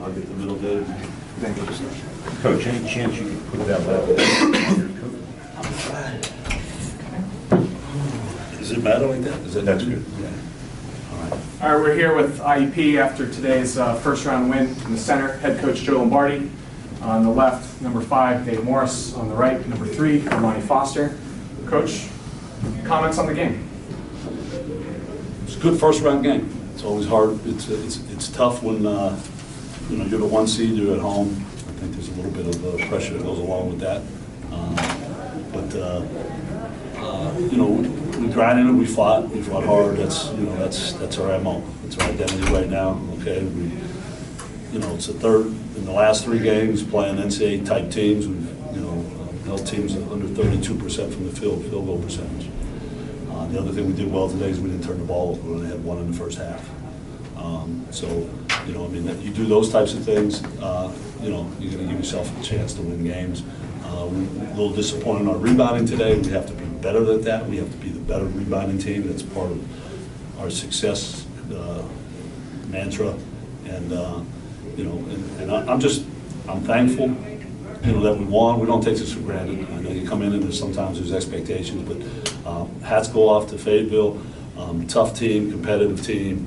I'll get the middle data. Thank you. Coach, any chance you could put that level on your coach? Does it matter like that? That's good. Yeah. All right, we're here with IUP after today's first round win. In the center, head coach Joe Lombardi. On the left, number 5, Dave Morris. On the right, number 3, Lonnie Foster. Coach, comments on the game? It's a good first round game. It's always hard. It's tough when you're the 1 seed, you're at home. I think there's a little bit of pressure that goes along with that. We grinded it. We fought hard. That's our MO. It's our identity right now. Okay, it's the third in the last 3 games playing NCAA type teams. We've held teams under 32% from the field goal percentage. The other thing we did well today is we didn't turn the ball over. We only had 1 in the first half. You do those types of things, you're going to give yourself a chance to win games. We're a little disappointed in our rebounding today. We have to be better at that. We have to be the better rebounding team. That's part of our success mantra. And I'm thankful, that we won. We don't take this for granted. I know you come in and sometimes there's expectations, but hats go off to Fayetteville. Tough team, competitive team.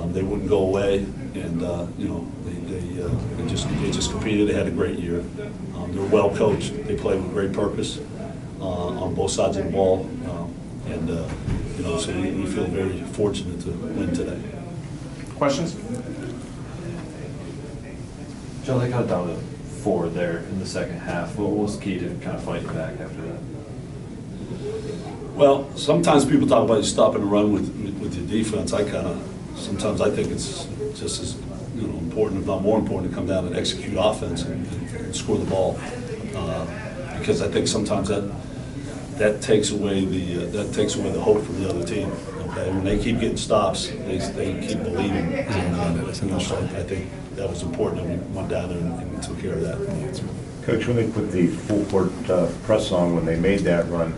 They wouldn't go away, and they just competed. They had a great year. They're well coached. They play with great purpose on both sides of the ball, so we feel very fortunate to win today. Questions? Joe, they got down to 4 there in the second half. What was key to kind of fighting back after that? Well, sometimes people talk about you stopping the run with your defense. Sometimes I think it's just as important, if not more important, to come down and execute offense and score the ball, because I think sometimes that takes away the hope from the other team. Okay, when they keep getting stops, they keep believing. So I think that was important that we went down there and took care of that. Coach, when they put the full court press on, when they made that run,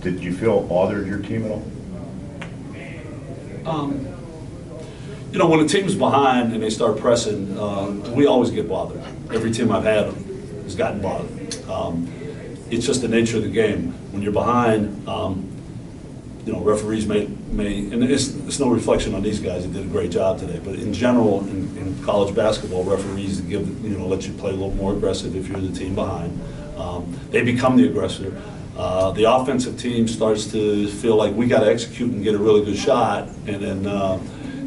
did you feel it bothered your team at all? When a team's behind and they start pressing, we always get bothered. Every team I've had has gotten bothered. It's just the nature of the game. When you're behind, referees may, and it's no reflection on these guys. They did a great job today. But in general, in college basketball, referees let you play a little more aggressive if you're the team behind. They become the aggressor. The offensive team starts to feel like we got to execute and get a really good shot, and then.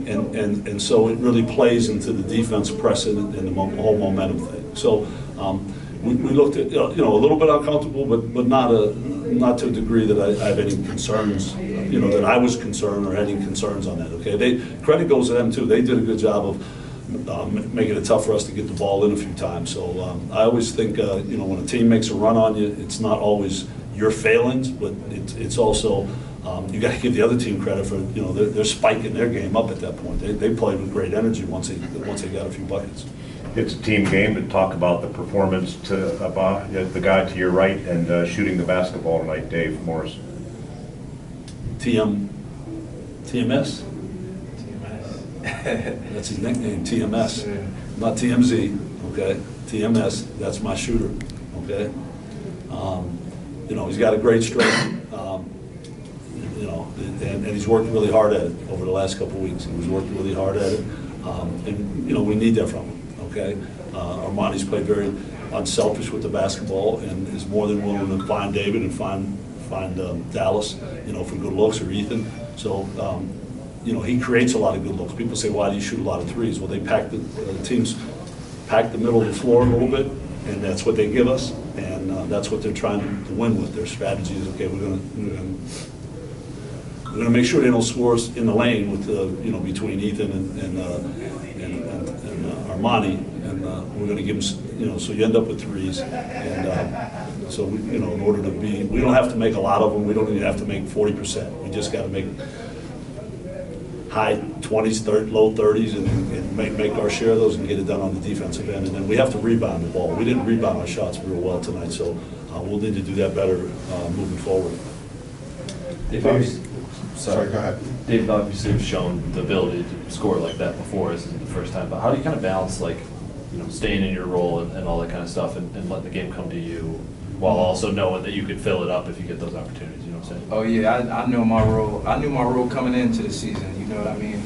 And so it really plays into the defense pressing and the whole momentum thing. So we looked at a little bit uncomfortable, but not to a degree that I have any concerns. That I was concerned or had any concerns on that. Okay, credit goes to them too. They did a good job of making it tough for us to get the ball in a few times. So I always think when a team makes a run on you, it's not always your failings, but it's also. You got to give the other team credit for they're spiking their game up at that point. They played with great energy once they got a few buckets. It's a team game, but talk about the performance about the guy to your right and shooting the basketball tonight, Dave Morris. TMS. That's his nickname, TMS, not TMZ. Okay, TMS. That's my shooter. Okay, he's got a great strength. And he's worked really hard at it over the last couple of weeks. He's worked really hard at it, and we need that from him. Okay, Armani's played very unselfish with the basketball and is more than willing to find David and find Dallas, for good looks, or Ethan. So he creates a lot of good looks. People say, why do you shoot a lot of threes? Well, they pack the teams pack the middle of the floor a little bit, and that's what they give us, and that's what they're trying to win with. Their strategy is, okay, we're going to make sure they don't score us in the lane with between Ethan and Armani, and we're going to give them so you end up with threes, and so in order to be, we don't have to make a lot of them. We don't even have to make 40%. We just got to make high 20s, low 30s, and make our share of those and get it done on the defensive end. And then we have to rebound the ball. We didn't rebound our shots real well tonight, so we'll need to do that better moving forward. Sorry, go ahead. David obviously has shown the ability to score like that before as a the first time, but how do you kind of balance, like, you know, staying in your role and all that kind of stuff, and letting the game come to you, while also knowing that you could fill it up if you get those opportunities, you know what I'm saying? Oh yeah, I know my role. I knew my role coming into the season. You know what I mean?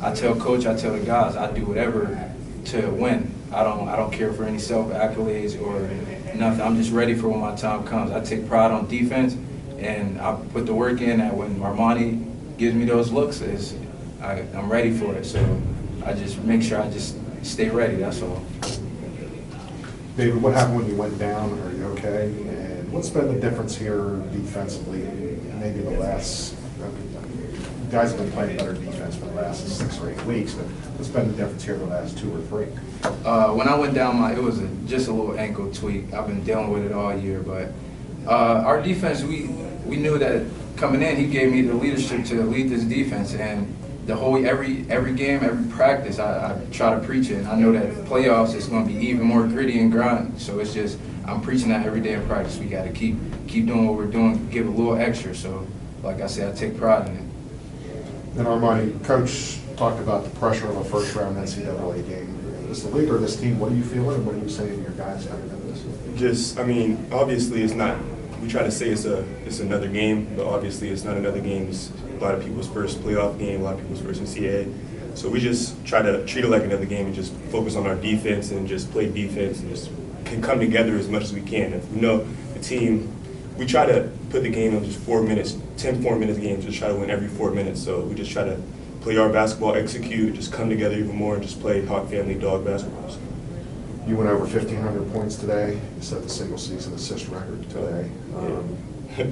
I tell coach, I tell the guys, I do whatever to win. I don't care for any self accolades or nothing. I'm just ready for when my time comes. I take pride on defense, and I put the work in. That when Armani gives me those looks, I'm ready for it. So I just make sure I just stay ready. That's all. David, what happened when you went down? Are you okay? And what's been the difference here defensively? Maybe the last, you guys have been playing better defense for the last 6 or 8 weeks, but what's been the difference here the last 2 or 3? When I went down, it was just a little ankle tweak. I've been dealing with it all year, but our defense, we knew that coming in, he gave me the leadership to lead this defense, and the whole every game, every practice, I try to preach it. And I know that playoffs is going to be even more gritty and grind. So it's just I'm preaching that every day in practice. We got to keep doing what we're doing, give a little extra. So, like I said, I take pride in it. And Armani, Coach talked about the pressure of a first-round NCAA game. As the leader of this team, what are you feeling, and what are you saying to your guys coming into this? Obviously it's not, we try to say it's another game, but obviously it's not another game. It's a lot of people's first playoff game, a lot of people's first NCAA. So we just try to treat it like another game and just focus on our defense and just play defense and just can come together as much as we can. If we know the team, we try to put the game in just 4 minutes, 10 4-minute games, just try to win every 4 minutes. So we just try to play our basketball, execute, just come together even more and just play Hawk Family Dog basketball. You went over 1,500 points today. You set the single-season assist record today. How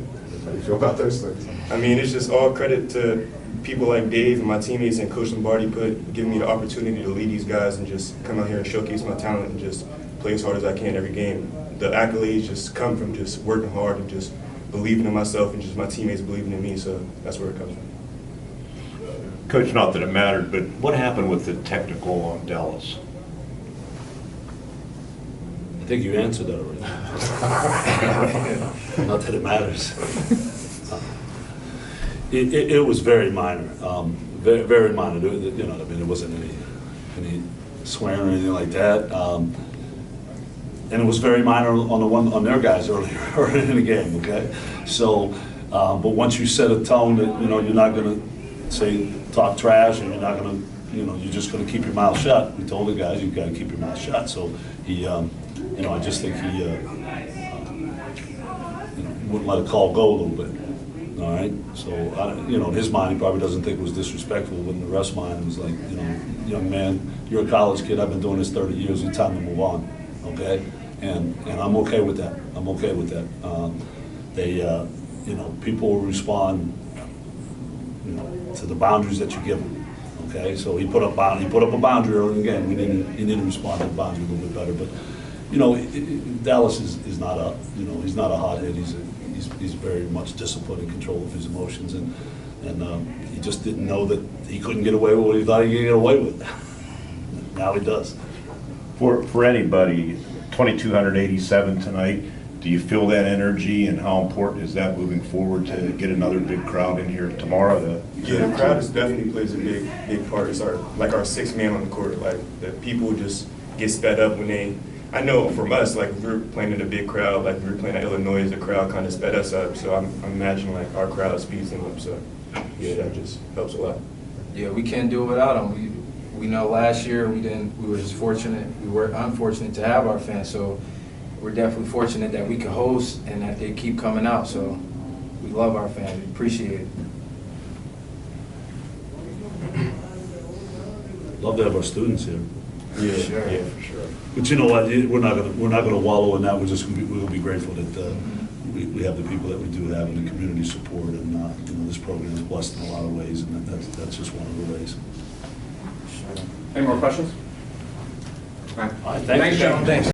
do you feel about those things? I mean, it's just all credit to people like Dave and my teammates and Coach Lombardi giving me the opportunity to lead these guys and just come out here and showcase my talent and just play as hard as I can every game. The accolades just come from just working hard and just believing in myself and just my teammates believing in me, so that's where it comes from. Coach, not that it mattered, but what happened with the technical on Dallas? I think you answered that already. Not that it matters. It was very minor, very, very minor. You know, I mean, it wasn't any swearing or anything like that. And it was very minor on their guys earlier in the game. Okay, so but once you set a tone that you're not going to talk trash, and you're not going to you're just going to keep your mouth shut. We told the guys you got to keep your mouth shut. So he. I just think he wouldn't let a call go a little bit. All right, so in his mind, he probably doesn't think it was disrespectful. But in the rest mind, it was like, young man, you're a college kid. I've been doing this 30 years. It's time to move on. Okay, and I'm okay with that. I'm okay with that. People will respond, to the boundaries that you give them. Okay, so he put up a boundary early in the game. He needed to respond to the boundary a little bit better, but. Dallas is not he's not a hothead. He's very much disciplined and control of his emotions, and he just didn't know that he couldn't get away with what he thought he could get away with. Now he does. For anybody, 2,287 tonight, do you feel that energy, and how important is that moving forward to get another big crowd in here tomorrow? Yeah, the crowd definitely plays a big part. It's our sixth man on the court. Like, the people just get sped up when I know from us, like, if we were playing in a big crowd, like we were playing at Illinois, the crowd kind of sped us up. So I'm imagining like our crowd speeds them up. So yeah, that just helps a lot. Yeah, we can't do it without them. We know last year we were just fortunate. We were unfortunate to have our fans. So we're definitely fortunate that we can host and that they keep coming out. So we love our fans. We appreciate it. Love to have our students here. Yeah, Sure. yeah, for sure. But you know what? We're not gonna wallow in that. We're gonna be grateful that we have the people that we do have and the community support, and this program is blessed in a lot of ways, and that's just one of the ways. Any more questions? All right. All right, thank you. Thanks, gentlemen. Thanks.